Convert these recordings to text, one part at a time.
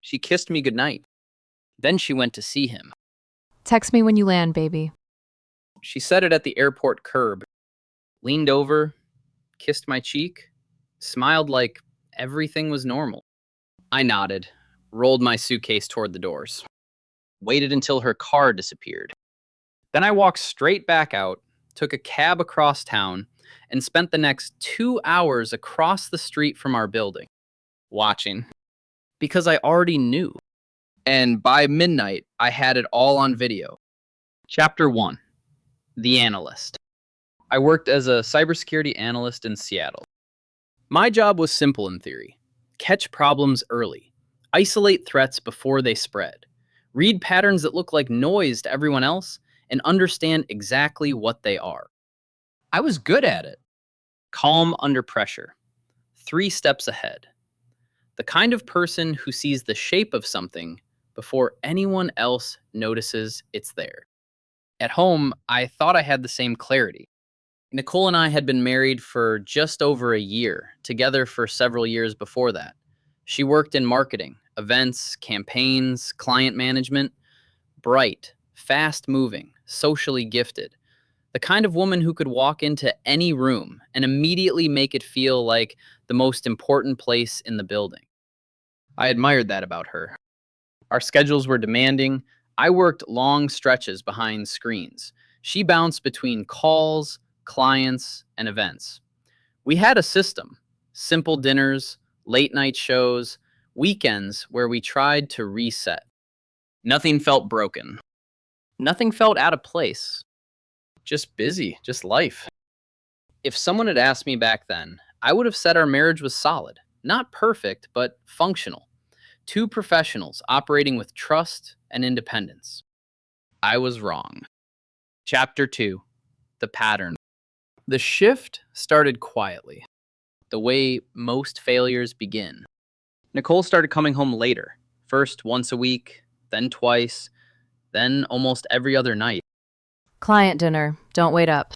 She kissed me goodnight. Then she went to see him. Text me when you land, baby. She said it at the airport curb, leaned over, kissed my cheek, smiled like everything was normal. I nodded, rolled my suitcase toward the doors, waited until her car disappeared. Then I walked straight back out, took a cab across town, and spent the next 2 hours across the street from our building, watching, because I already knew. And by midnight, I had it all on video. Chapter 1: The Analyst. I worked as a cybersecurity analyst in Seattle. My job was simple in theory: catch problems early, isolate threats before they spread, read patterns that look like noise to everyone else, and understand exactly what they are. I was good at it. Calm under pressure, 3 steps ahead. The kind of person who sees the shape of something before anyone else notices it's there. At home, I thought I had the same clarity. Nicole and I had been married for just over a year, together for several years before that. She worked in marketing, events, campaigns, client management. Bright, fast-moving, socially gifted. The kind of woman who could walk into any room and immediately make it feel like the most important place in the building. I admired that about her. Our schedules were demanding. I worked long stretches behind screens. She bounced between calls, clients, and events. We had a system: simple dinners, late night shows, weekends where we tried to reset. Nothing felt broken. Nothing felt out of place. Just busy, just life. If someone had asked me back then, I would have said our marriage was solid. Not perfect, but functional. 2 professionals operating with trust and independence. I was wrong. Chapter 2: The Pattern. The shift started quietly, the way most failures begin. Nicole started coming home later, first once a week, then twice, then almost every other night. Client dinner. Don't wait up.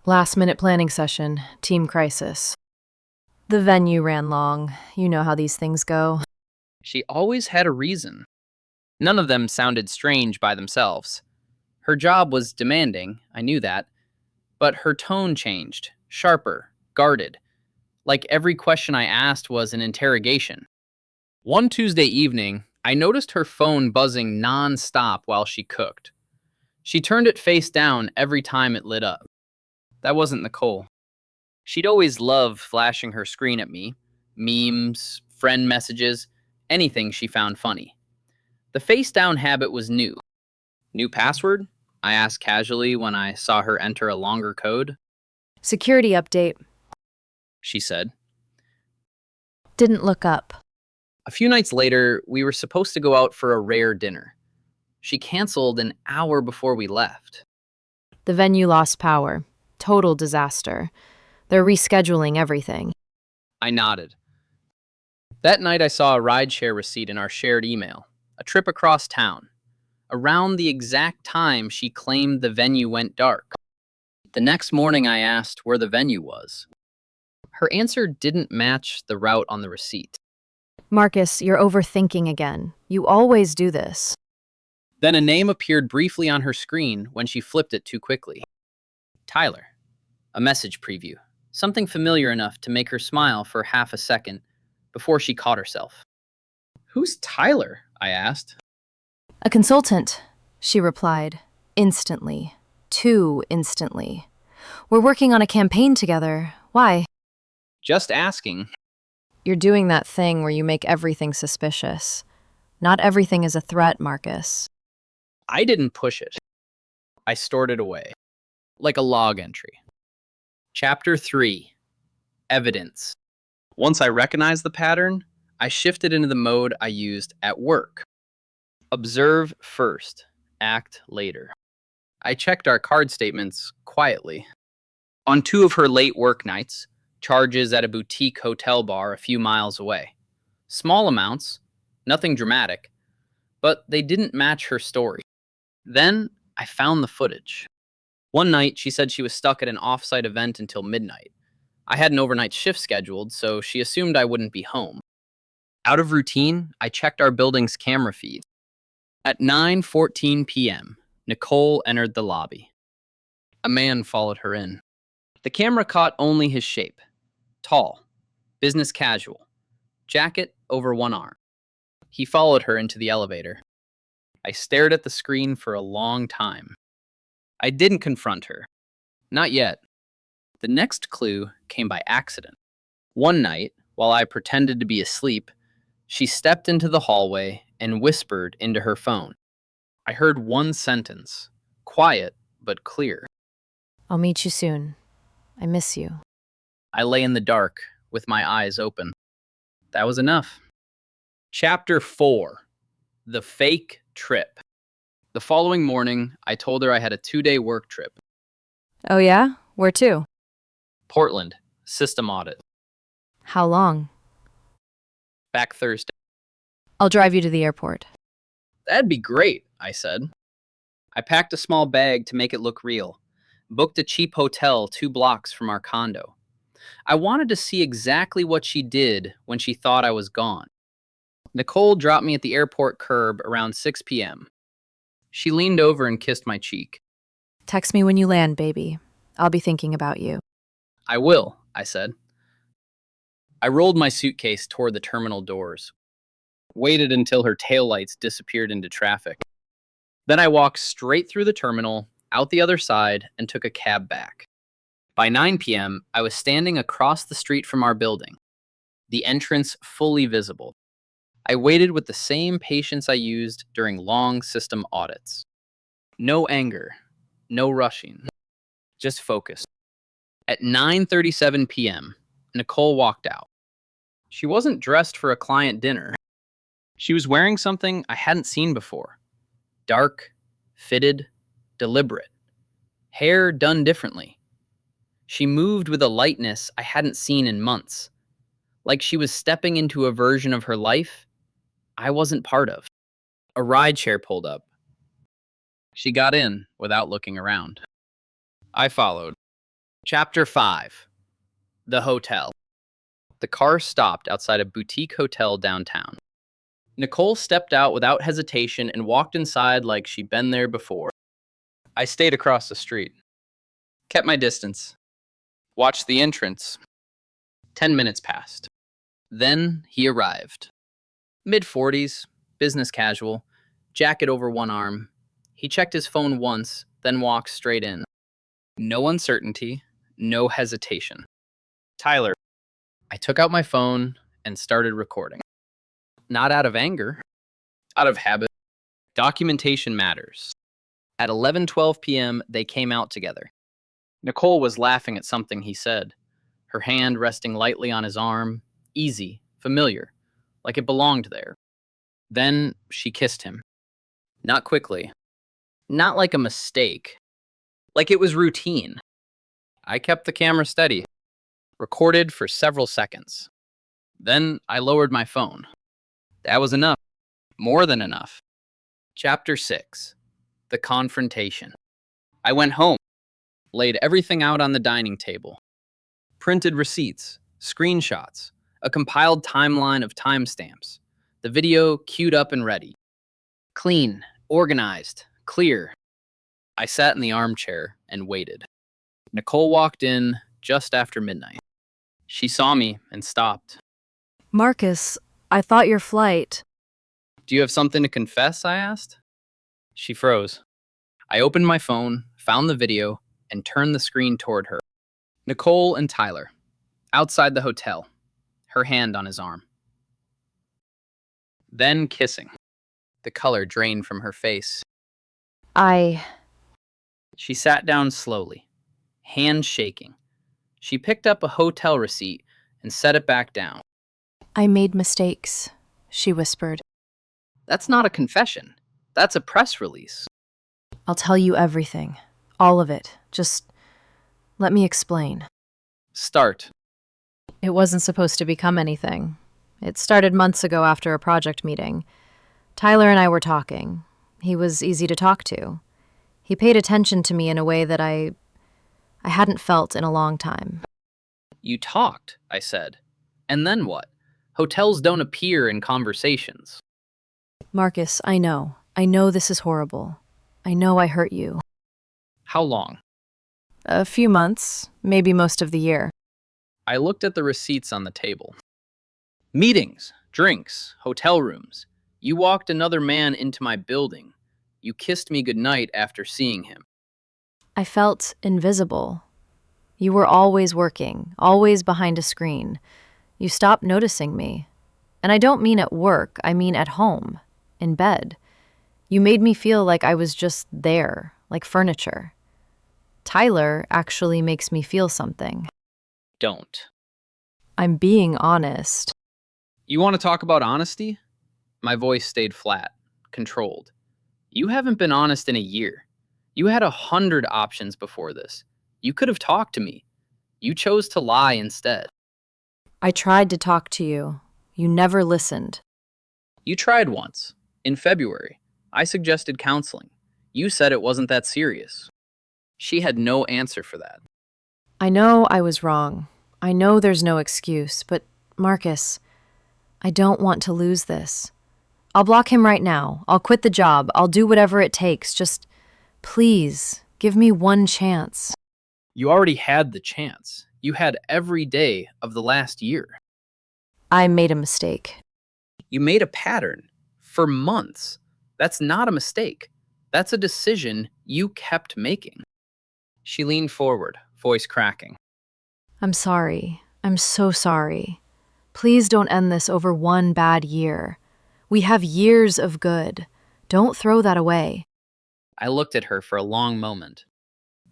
Last minute planning session. Team crisis. The venue ran long. You know how these things go. She always had a reason. None of them sounded strange by themselves. Her job was demanding, I knew that, but her tone changed, sharper, guarded, like every question I asked was an interrogation. One Tuesday evening, I noticed her phone buzzing non-stop while she cooked. She turned it face down every time it lit up. That wasn't Nicole. She'd always loved flashing her screen at me, memes, friend messages, anything she found funny. The face down habit was new. New password? I asked casually when I saw her enter a longer code. Security update. She said. Didn't look up. A few nights later, we were supposed to go out for a rare dinner. She canceled an hour before we left. The venue lost power. Total disaster. They're rescheduling everything. I nodded. That night I saw a rideshare receipt in our shared email, a trip across town, around the exact time she claimed the venue went dark. The next morning I asked where the venue was. Her answer didn't match the route on the receipt. Marcus, you're overthinking again. You always do this. Then a name appeared briefly on her screen when she flipped it too quickly. Tyler. A message preview. Something familiar enough to make her smile for half a second before she caught herself. Who's Tyler? I asked. A consultant, she replied, instantly. Too instantly. We're working on a campaign together. Why? Just asking. You're doing that thing where you make everything suspicious. Not everything is a threat, Marcus. I didn't push it. I stored it away, like a log entry. Chapter 3: Evidence. Once I recognized the pattern, I shifted into the mode I used at work. Observe first, act later. I checked our card statements quietly. On 2 of her late work nights, charges at a boutique hotel bar a few miles away. Small amounts, nothing dramatic, but they didn't match her story. Then I found the footage. One night, she said she was stuck at an off-site event until midnight. I had an overnight shift scheduled, so she assumed I wouldn't be home. Out of routine, I checked our building's camera feed. At 9:14 p.m., Nicole entered the lobby. A man followed her in. The camera caught only his shape. Tall, business casual, jacket over one arm. He followed her into the elevator. I stared at the screen for a long time. I didn't confront her. Not yet. The next clue came by accident. One night, while I pretended to be asleep, she stepped into the hallway and whispered into her phone. I heard one sentence, quiet but clear. I'll meet you soon. I miss you. I lay in the dark with my eyes open. That was enough. Chapter 4: The Fake Trip. The following morning, I told her I had a 2-day work trip. Oh yeah? Where to? Portland, system audit. How long? Back Thursday. I'll drive you to the airport. That'd be great, I said. I packed a small bag to make it look real. Booked a cheap hotel 2 blocks from our condo. I wanted to see exactly what she did when she thought I was gone. Nicole dropped me at the airport curb around 6 p.m. She leaned over and kissed my cheek. Text me when you land, baby. I'll be thinking about you. I will, I said. I rolled my suitcase toward the terminal doors. Waited until her taillights disappeared into traffic. Then I walked straight through the terminal, out the other side, and took a cab back. By 9 p.m., I was standing across the street from our building, the entrance fully visible. I waited with the same patience I used during long system audits. No anger, no rushing, just focus. At 9:37 p.m., Nicole walked out. She wasn't dressed for a client dinner. She was wearing something I hadn't seen before. Dark, fitted, deliberate. Hair done differently. She moved with a lightness I hadn't seen in months. Like she was stepping into a version of her life I wasn't part of. A rideshare pulled up. She got in without looking around. I followed. Chapter 5: The Hotel. The car stopped outside a boutique hotel downtown. Nicole stepped out without hesitation and walked inside like she'd been there before. I stayed across the street. Kept my distance. Watched the entrance. 10 minutes passed. Then he arrived. Mid-40s, business casual, jacket over one arm. He checked his phone once, then walked straight in. No uncertainty, no hesitation. Tyler. I took out my phone and started recording. Not out of anger, out of habit. Documentation matters. At 11:12 p.m., they came out together. Nicole was laughing at something he said, her hand resting lightly on his arm, easy, familiar, like it belonged there. Then she kissed him. Not quickly. Not like a mistake. Like it was routine. I kept the camera steady. Recorded for several seconds. Then I lowered my phone. That was enough. More than enough. Chapter 6: The Confrontation. I went home. Laid everything out on the dining table. Printed receipts, screenshots, a compiled timeline of timestamps, the video queued up and ready. Clean, organized, clear. I sat in the armchair and waited. Nicole walked in just after midnight. She saw me and stopped. Marcus, I thought your flight. Do you have something to confess? I asked. She froze. I opened my phone, found the video, and turned the screen toward her. Nicole and Tyler, outside the hotel, her hand on his arm. Then kissing. The color drained from her face. She sat down slowly, hands shaking. She picked up a hotel receipt and set it back down. I made mistakes, she whispered. That's not a confession. That's a press release. I'll tell you everything. All of it. Just let me explain. Start. It wasn't supposed to become anything. It started months ago after a project meeting. Tyler and I were talking. He was easy to talk to. He paid attention to me in a way that I hadn't felt in a long time. You talked, I said. And then what? Hotels don't appear in conversations. Marcus, I know. I know this is horrible. I know I hurt you. How long? A few months, maybe most of the year. I looked at the receipts on the table. Meetings, drinks, hotel rooms. You walked another man into my building. You kissed me goodnight after seeing him. I felt invisible. You were always working, always behind a screen. You stopped noticing me. And I don't mean at work, I mean at home, in bed. You made me feel like I was just there, like furniture. Tyler actually makes me feel something. Don't. I'm being honest. You want to talk about honesty? My voice stayed flat, controlled. You haven't been honest in a year. You had 100 options before this. You could have talked to me. You chose to lie instead. I tried to talk to you. You never listened. You tried once, in February. I suggested counseling. You said it wasn't that serious. She had no answer for that. I know I was wrong. I know there's no excuse, but Marcus, I don't want to lose this. I'll block him right now. I'll quit the job. I'll do whatever it takes. Just, please, give me one chance. You already had the chance. You had every day of the last year. I made a mistake. You made a pattern for months. That's not a mistake. That's a decision you kept making. She leaned forward, voice cracking. I'm sorry. I'm so sorry. Please don't end this over one bad year. We have years of good. Don't throw that away. I looked at her for a long moment.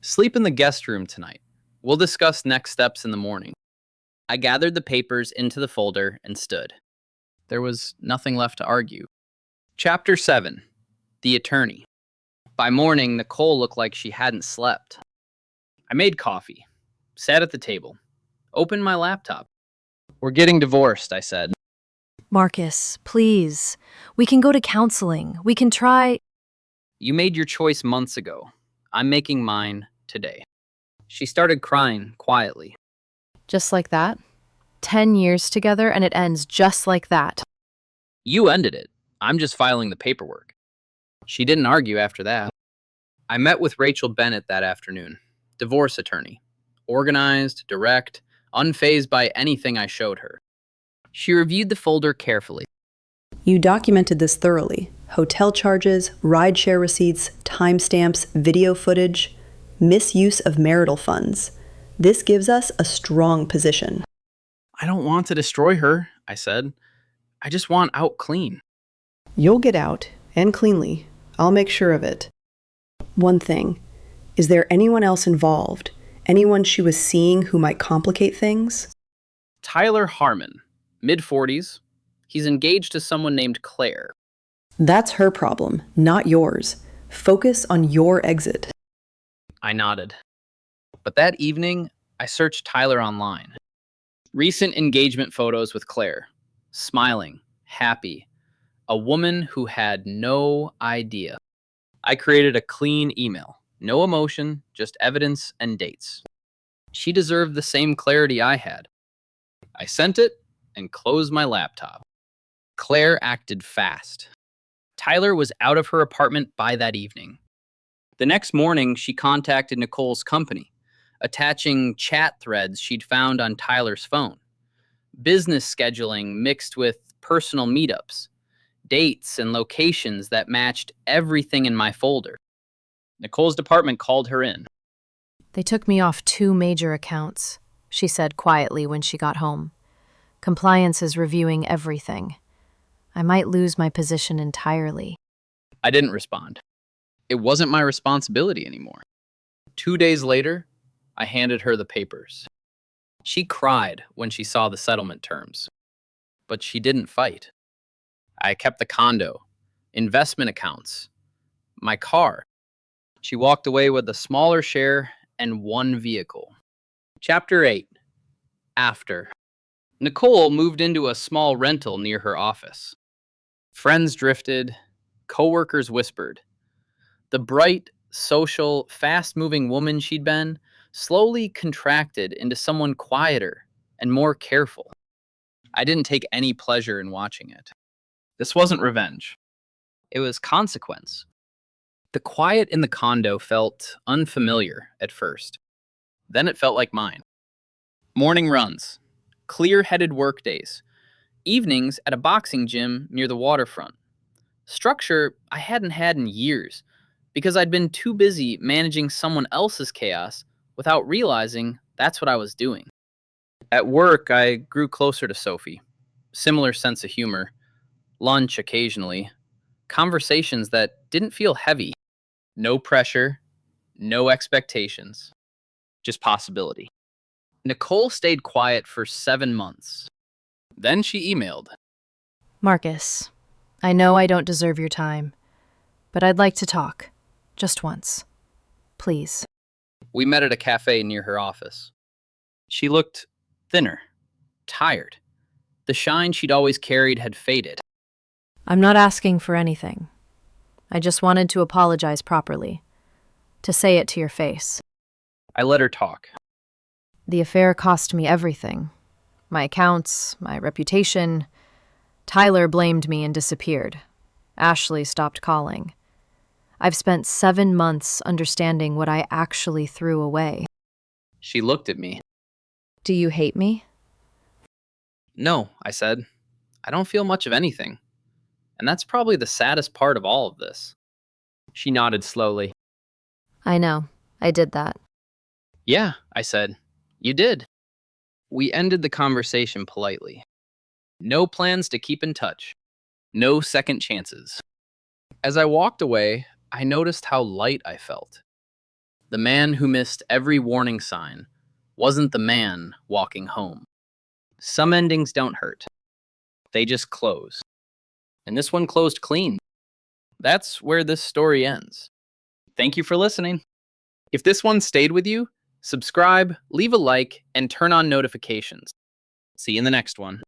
Sleep in the guest room tonight. We'll discuss next steps in the morning. I gathered the papers into the folder and stood. There was nothing left to argue. Chapter 7. The Attorney. By morning, Nicole looked like she hadn't slept. I made coffee, sat at the table, opened my laptop. We're getting divorced, I said. Marcus, please. We can go to counseling. We can try. You made your choice months ago. I'm making mine today. She started crying quietly. Just like that? 10 years together and it ends just like that. You ended it. I'm just filing the paperwork. She didn't argue after that. I met with Rachel Bennett that afternoon, divorce attorney. Organized, direct, unfazed by anything I showed her. She reviewed the folder carefully. You documented this thoroughly. Hotel charges, rideshare receipts, timestamps, video footage, misuse of marital funds. This gives us a strong position. I don't want to destroy her, I said. I just want out clean. You'll get out, and cleanly. I'll make sure of it. One thing, is there anyone else involved? Anyone she was seeing who might complicate things? Tyler Harmon, mid-40s. He's engaged to someone named Claire. That's her problem, not yours. Focus on your exit. I nodded. But that evening, I searched Tyler online. Recent engagement photos with Claire. Smiling, happy. A woman who had no idea. I created a clean email. No emotion, just evidence and dates. She deserved the same clarity I had. I sent it and closed my laptop. Claire acted fast. Tyler was out of her apartment by that evening. The next morning, she contacted Nicole's company, attaching chat threads she'd found on Tyler's phone. Business scheduling mixed with personal meetups, dates and locations that matched everything in my folder. Nicole's department called her in. They took me off 2 major accounts, she said quietly when she got home. Compliance is reviewing everything. I might lose my position entirely. I didn't respond. It wasn't my responsibility anymore. 2 days later, I handed her the papers. She cried when she saw the settlement terms, but she didn't fight. I kept the condo, investment accounts, my car. She walked away with a smaller share and 1 vehicle. Chapter 8. After. Nicole moved into a small rental near her office. Friends drifted, coworkers whispered. The bright, social, fast-moving woman she'd been slowly contracted into someone quieter and more careful. I didn't take any pleasure in watching it. This wasn't revenge. It was consequence. The quiet in the condo felt unfamiliar at first. Then it felt like mine. Morning runs, clear-headed workdays, evenings at a boxing gym near the waterfront. Structure I hadn't had in years because I'd been too busy managing someone else's chaos without realizing that's what I was doing. At work, I grew closer to Sophie. Similar sense of humor, lunch occasionally, conversations that didn't feel heavy. No pressure, no expectations, just possibility. Nicole stayed quiet for 7 months. Then she emailed. Marcus, I know I don't deserve your time, but I'd like to talk. Just once. Please. We met at a cafe near her office. She looked thinner, tired. The shine she'd always carried had faded. I'm not asking for anything. I just wanted to apologize properly. To say it to your face. I let her talk. The affair cost me everything. My accounts, my reputation. Tyler blamed me and disappeared. Ashley stopped calling. I've spent 7 months understanding what I actually threw away. She looked at me. Do you hate me? No, I said. I don't feel much of anything. And that's probably the saddest part of all of this. She nodded slowly. I know. I did that. Yeah, I said. You did. We ended the conversation politely. No plans to keep in touch. No second chances. As I walked away, I noticed how light I felt. The man who missed every warning sign wasn't the man walking home. Some endings don't hurt. They just close. And this one closed clean. That's where this story ends. Thank you for listening. If this one stayed with you, subscribe, leave a like, and turn on notifications. See you in the next one.